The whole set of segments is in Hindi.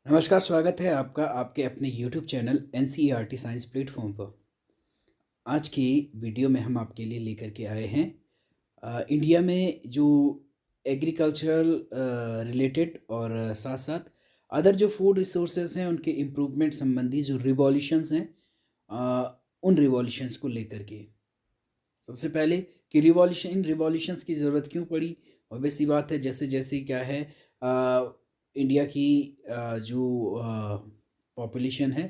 नमस्कार, स्वागत है आपका आपके अपने YouTube channel NCERT science platform पर। आज की वीडियो में हम आपके लिए लेकर के आए हैं इंडिया में जो एग्रीकल्चरल रिलेटेड और साथ साथ अदर जो फूड रिसोर्सेज हैं उनके इम्प्रूवमेंट संबंधी जो रिवॉल्यूशंस हैं, उन रिवॉल्यूशंस को लेकर के। सबसे पहले कि इन रिवॉल्यूशंस की ज़रूरत क्यों पड़ी। ऑब्वियस सी बात है, जैसे जैसे क्या है, इंडिया की जो पॉपुलेशन है,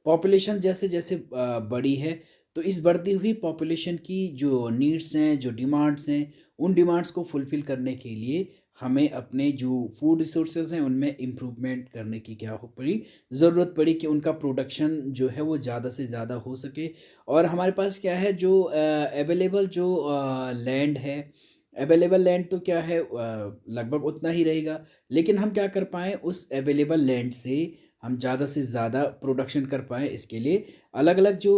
पॉपुलेशन जैसे जैसे बड़ी है, तो इस बढ़ती हुई पॉपुलेशन की जो नीड्स हैं, जो डिमांड्स हैं, उन डिमांड्स को फुलफ़िल करने के लिए हमें अपने जो फूड रिसोर्सेज हैं उनमें इम्प्रूवमेंट करने की क्या हो पड़ी, ज़रूरत पड़ी कि उनका प्रोडक्शन जो है वो ज़्यादा से ज़्यादा हो सके। और हमारे पास क्या है, जो अवेलेबल जो लैंड है, अवेलेबल लैंड तो क्या है, लगभग उतना ही रहेगा, लेकिन हम क्या कर पाएँ उस अवेलेबल लैंड से हम ज़्यादा से ज़्यादा प्रोडक्शन कर पाएँ, इसके लिए अलग अलग जो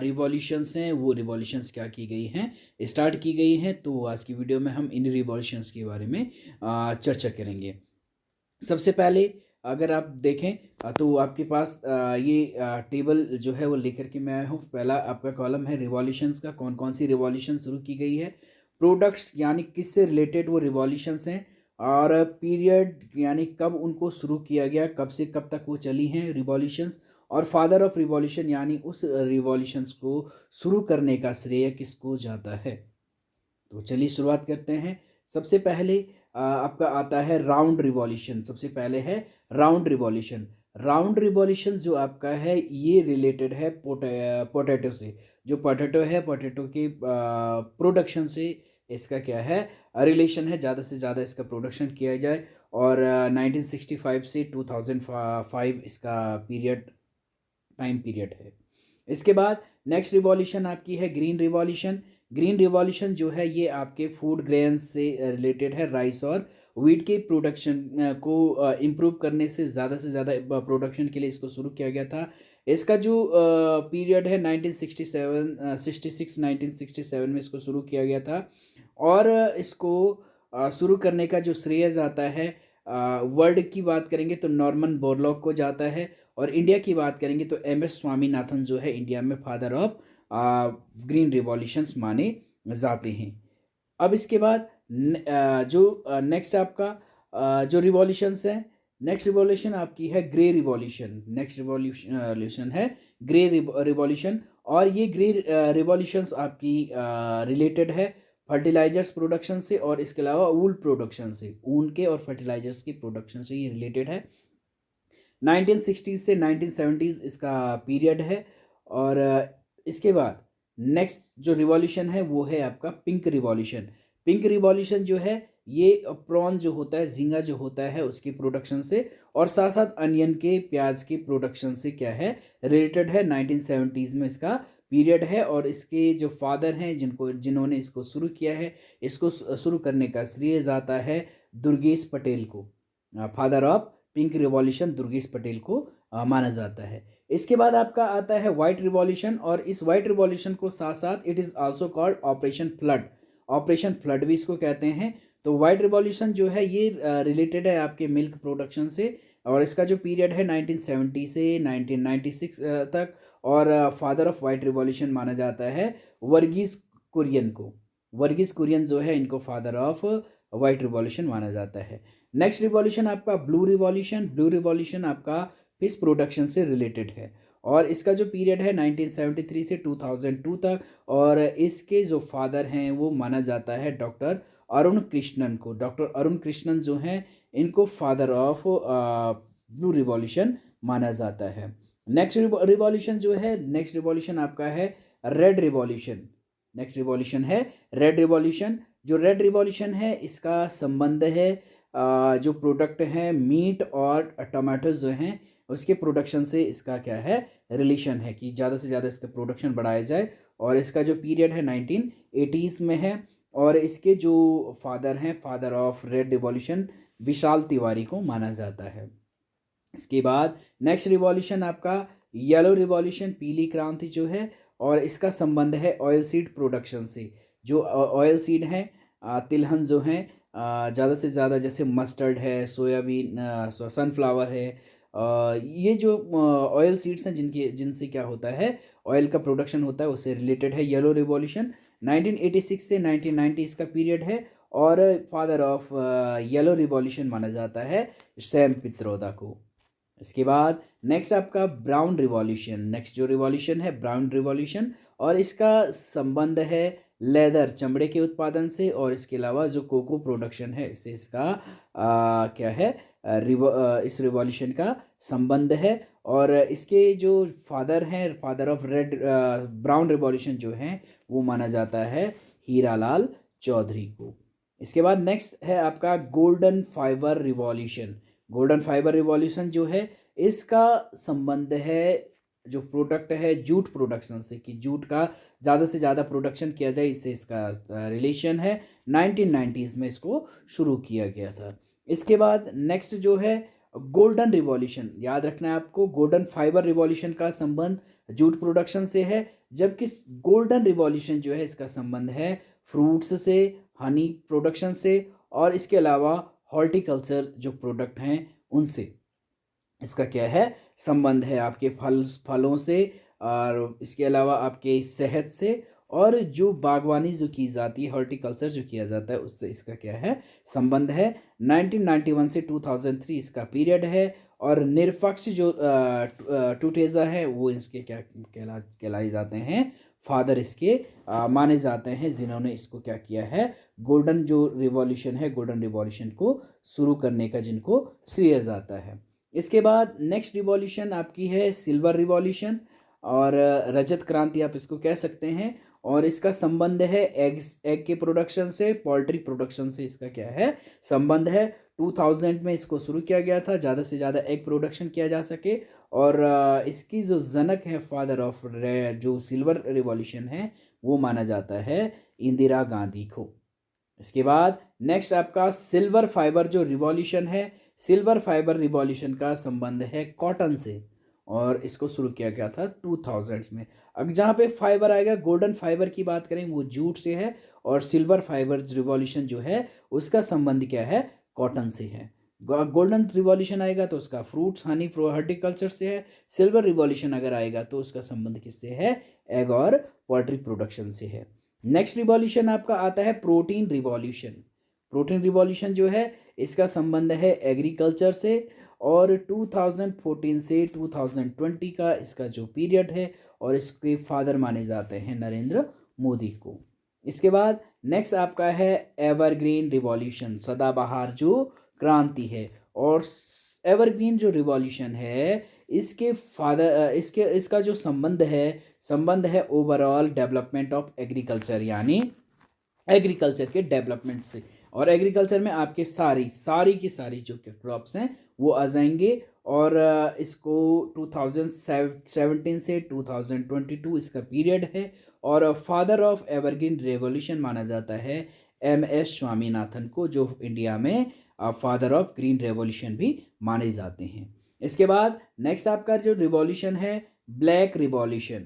रिवॉल्यूशंस हैं वो रिवॉल्यूशंस क्या की गई हैं, स्टार्ट की गई हैं। तो आज की वीडियो में हम इन रिवॉल्यूशंस के बारे में चर्चा करेंगे। सबसे पहले अगर आप देखें तो आपके पास ये टेबल जो है वो लेकर के मैं आया हूँ। पहला आपका कॉलम है रिवॉल्यूशंस का, कौन कौन सी रिवॉल्यूशन शुरू की गई है, प्रोडक्ट्स यानी किससे रिलेटेड वो रिवॉल्यूशंस हैं, और पीरियड यानी कब उनको शुरू किया गया, कब से कब तक वो चली हैं रिवॉल्यूशंस, और फादर ऑफ रिवॉल्यूशन यानी उस रिवॉल्यूशंस को शुरू करने का श्रेय किसको जाता है। तो चलिए शुरुआत करते हैं। सबसे पहले आपका आता है राउंड रिवॉल्यूशन। सबसे पहले है राउंड रिवॉल्यूशन। राउंड रिवॉल्यूशन जो आपका है ये रिलेटेड है पोटैटो से। जो पोटैटो है, पोटैटो के प्रोडक्शन से इसका क्या है, रिलेशन है, ज़्यादा से ज़्यादा इसका प्रोडक्शन किया जाए। और 1965 से 2005 इसका पीरियड, टाइम पीरियड है। इसके बाद नेक्स्ट रिवॉल्यूशन आपकी है ग्रीन रिवॉल्यूशन। ग्रीन रिवॉल्यूशन जो है ये आपके फूड ग्रेन्स से रिलेटेड है। राइस और वीट के प्रोडक्शन को इम्प्रूव करने से ज़्यादा प्रोडक्शन के लिए इसको शुरू किया गया था। इसका जो पीरियड है 1967 66 1967 में इसको शुरू किया गया था। और इसको शुरू करने का जो श्रेय जाता है, वर्ल्ड की बात करेंगे तो नॉर्मन बोरलॉग को जाता है, और इंडिया की बात करेंगे तो एम एस स्वामीनाथन जो है इंडिया में फादर ऑफ ग्रीन रिवॉल्यूशंस माने जाते हैं। अब इसके बाद जो नेक्स्ट आपका जो रिवॉल्यूशंस है, नेक्स्ट रिवॉल्यूशन आपकी है ग्रे रिवॉल्यूशन। नेक्स्ट रिवॉल्यूशन है ग्रे रिवॉल्यूशन। और ये ग्रे रिवॉल्यूशंस आपकी रिलेटेड है फर्टिलाइजर्स प्रोडक्शन से, और इसके अलावा वूल प्रोडक्शन से, ऊन के और फर्टिलाइजर्स के प्रोडक्शन से ये रिलेटेड है। 1960s से 1970s इसका पीरियड है। और इसके बाद नेक्स्ट जो रिवॉल्यूशन है वो है आपका पिंक रिवॉल्यूशन। पिंक रिवॉल्यूशन जो है ये प्रॉन जो होता है, झींगा जो होता है उसकी प्रोडक्शन से, और साथ साथ अनियन के, प्याज के प्रोडक्शन से क्या है, रिलेटेड है। 1970s में इसका पीरियड है। और इसके जो फादर हैं जिन्होंने इसको शुरू किया है, इसको शुरू करने का श्रेय जाता है दुर्गेश पटेल को। Father of pink revolution Durgesh Patel को माना जाता है। इसके बाद आपका आता है वाइट रिवॉल्यूशन, और इस वाइट रिवॉल्यूशन को साथ साथ it is also called operation flood. Operation flood भी इसको कहते हैं। तो वाइट रिवॉल्यूशन जो है ये रिलेटेड है आपके मिल्क प्रोडक्शन से, और इसका जो पीरियड है 1970 से 1996 तक। और फादर ऑफ वाइट रिवॉल्यूशन माना जाता है वर्गीज कुरियन को। वर्गीज कुरियन जो है इनको फादर ऑफ वाइट रिवॉल्यूशन माना जाता है। नेक्स्ट रिवॉल्यूशन आपका ब्लू रिवॉल्यूशन। ब्लू रिवॉल्यूशन आपका फिश प्रोडक्शन से रिलेटेड है, और इसका जो पीरियड है 1973 से 2002 तक। और इसके जो फादर हैं वो माना जाता है डॉक्टर अरुण कृष्णन को। डॉक्टर अरुण कृष्णन जो हैं इनको फादर ऑफ ब्लू रिवॉल्यूशन माना जाता है। नेक्स्ट रिवॉल्यूशन जो है, नेक्स्ट रिवॉल्यूशन आपका है रेड रिवॉल्यूशन। नेक्स्ट रिवॉल्यूशन है रेड रिवॉल्यूशन। जो रेड रिवॉल्यूशन है इसका संबंध है जो प्रोडक्ट हैं मीट और टमाटोज जो हैं उसके प्रोडक्शन से इसका क्या है, रिलेशन है कि ज़्यादा से ज़्यादा इसका प्रोडक्शन बढ़ाया जाए। और इसका जो पीरियड है 1980s में है। और इसके जो फादर हैं, फादर ऑफ रेड रिवॉल्यूशन विशाल तिवारी को माना जाता है। इसके बाद नेक्स्ट रिवॉल्यूशन आपका येलो रिवॉल्यूशन, पीली क्रांति जो है, और इसका संबंध है ऑयल सीड प्रोडक्शन से। जो ऑयल सीड हैं, तिलहन जो हैं, ज़्यादा से ज़्यादा जैसे मस्टर्ड है, सोयाबीन, सनफ्लावर है, ये जो ऑयल सीड्स हैं जिनसे क्या होता है, ऑयल का प्रोडक्शन होता है, उससे रिलेटेड है येलो रिवॉल्यूशन। 1986 से 1990 इसका पीरियड है और फादर ऑफ येलो रिवॉल्यूशन माना जाता है सैम पित्रोदा को। इसके बाद नेक्स्ट आपका ब्राउन रिवॉल्यूशन, नेक्स्ट जो रिवॉल्यूशन है ब्राउन रिवॉल्यूशन, और इसका संबंध है लेदर चमड़े के उत्पादन से, और इसके अलावा जो कोको प्रोडक्शन है इससे इसका क्या है इस रिवॉल्यूशन का संबंध है। और इसके जो फादर हैं, father of red brown revolution जो हैं, वो माना जाता है हीरालाल चौधरी को। इसके बाद नेक्स्ट है आपका golden fibre revolution. Golden fibre revolution जो है, इसका संबंध है जो प्रोडक्ट है जूट प्रोडक्शन से, कि जूट का ज़्यादा से ज़्यादा प्रोडक्शन किया जाए, इससे इसका रिलेशन है। 1990s में इसको शुरू किया गया था। इसके बाद नेक्स्ट जो है गोल्डन रिवॉल्यूशन, याद रखना है आपको, गोल्डन फाइबर रिवॉल्यूशन का संबंध जूट प्रोडक्शन से है, जबकि गोल्डन रिवॉल्यूशन जो है इसका संबंध है फ्रूट्स से, हनी प्रोडक्शन से, और इसके अलावा हॉर्टिकल्चर जो प्रोडक्ट हैं उनसे इसका क्या है संबंध है, आपके फलों से, और इसके अलावा आपके सेहत से, और जो बागवानी जो की जाती है, हॉर्टिकल्चर जो किया जाता है, उससे इसका क्या है संबंध है। 1991 से 2003 इसका पीरियड है, और निरपक्ष जो टूटेजा है वो इसके क्या कहलाई जाते हैं, फादर इसके माने जाते हैं, जिन्होंने इसको क्या किया है, गोल्डन जो रिवॉल्यूशन है, गोल्डन रिवॉल्यूशन को शुरू करने का जिनको श्रेय जाता है। इसके बाद नेक्स्ट रिवॉल्यूशन आपकी है सिल्वर रिवॉल्यूशन, और रजत क्रांति आप इसको कह सकते हैं, और इसका संबंध है एग के प्रोडक्शन से, पोल्ट्री प्रोडक्शन से इसका क्या है संबंध है। 2000 में इसको शुरू किया गया था, ज़्यादा से ज़्यादा एग प्रोडक्शन किया जा सके, और इसकी जो जनक है, फादर ऑफ जो सिल्वर रिवॉल्यूशन है, वो माना जाता है इंदिरा गांधी को। इसके बाद नेक्स्ट आपका सिल्वर फाइबर जो रिवॉल्यूशन है, सिल्वर फाइबर रिवॉल्यूशन का संबंध है कॉटन से, और इसको शुरू किया गया था 2000s में। अब जहाँ पे फाइबर आएगा, गोल्डन फाइबर की बात करें, वो जूट से है, और सिल्वर फाइबर रिवॉल्यूशन जो है उसका संबंध क्या है, कॉटन से है। गोल्डन रिवॉल्यूशन आएगा तो उसका फ्रूट्स, हनी, हॉर्टिकल्चर से है। सिल्वर रिवॉल्यूशन अगर आएगा तो उसका संबंध किससे है, एग और पोल्ट्री प्रोडक्शन से है। नेक्स्ट रिवॉल्यूशन आपका आता है प्रोटीन रिवॉल्यूशन। प्रोटीन रिवॉल्यूशन जो है इसका संबंध है एग्रीकल्चर से, और 2014 से 2020 का इसका जो पीरियड है, और इसके फादर माने जाते हैं नरेंद्र मोदी को। इसके बाद नेक्स्ट आपका है एवरग्रीन रिवॉल्यूशन, सदाबहार जो क्रांति है, और एवरग्रीन जो रिवॉल्यूशन है इसके फादर इसका जो संबंध है ओवरऑल डेवलपमेंट ऑफ एग्रीकल्चर, यानी एग्रीकल्चर के डेवलपमेंट से, और एग्रीकल्चर में आपके सारी की सारी जो क्रॉप्स हैं वो आ जाएंगे। और इसको 2017 से 2022 इसका पीरियड है, और फादर ऑफ एवरग्रीन रेवोल्यूशन माना जाता है MS स्वामीनाथन को, जो इंडिया में फादर ऑफ ग्रीन रेवोल्यूशन भी माने जाते हैं। इसके बाद नेक्स्ट आपका जो रिवॉल्यूशन है ब्लैक रिवॉल्यूशन,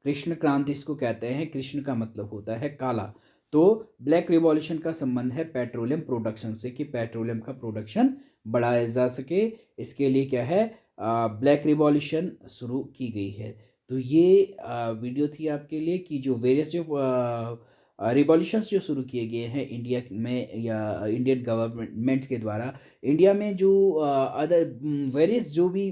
कृष्ण क्रांति इसको कहते हैं, कृष्ण का मतलब होता है काला, तो ब्लैक रिवॉल्यूशन का संबंध है पेट्रोलियम प्रोडक्शन से, कि पेट्रोलियम का प्रोडक्शन बढ़ाया जा सके, इसके लिए क्या है ब्लैक रिवॉल्यूशन शुरू की गई है। तो ये वीडियो थी आपके लिए कि जो वेरियस जो रिवॉल्यूशंस जो शुरू किए गए हैं इंडिया में या इंडियन गवर्नमेंट्स के द्वारा, इंडिया में जो अदर वेरियस जो भी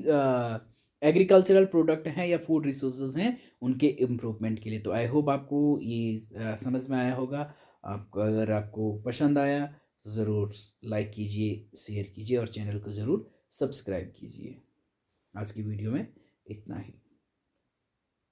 एग्रीकल्चरल प्रोडक्ट हैं या फूड रिसोर्सेज हैं उनके इम्प्रूवमेंट के लिए। तो आई होप आपको ये समझ में आया होगा। आपको अगर आपको पसंद आया तो ज़रूर लाइक कीजिए, शेयर कीजिए, और चैनल को ज़रूर सब्सक्राइब कीजिए। आज की वीडियो में इतना ही।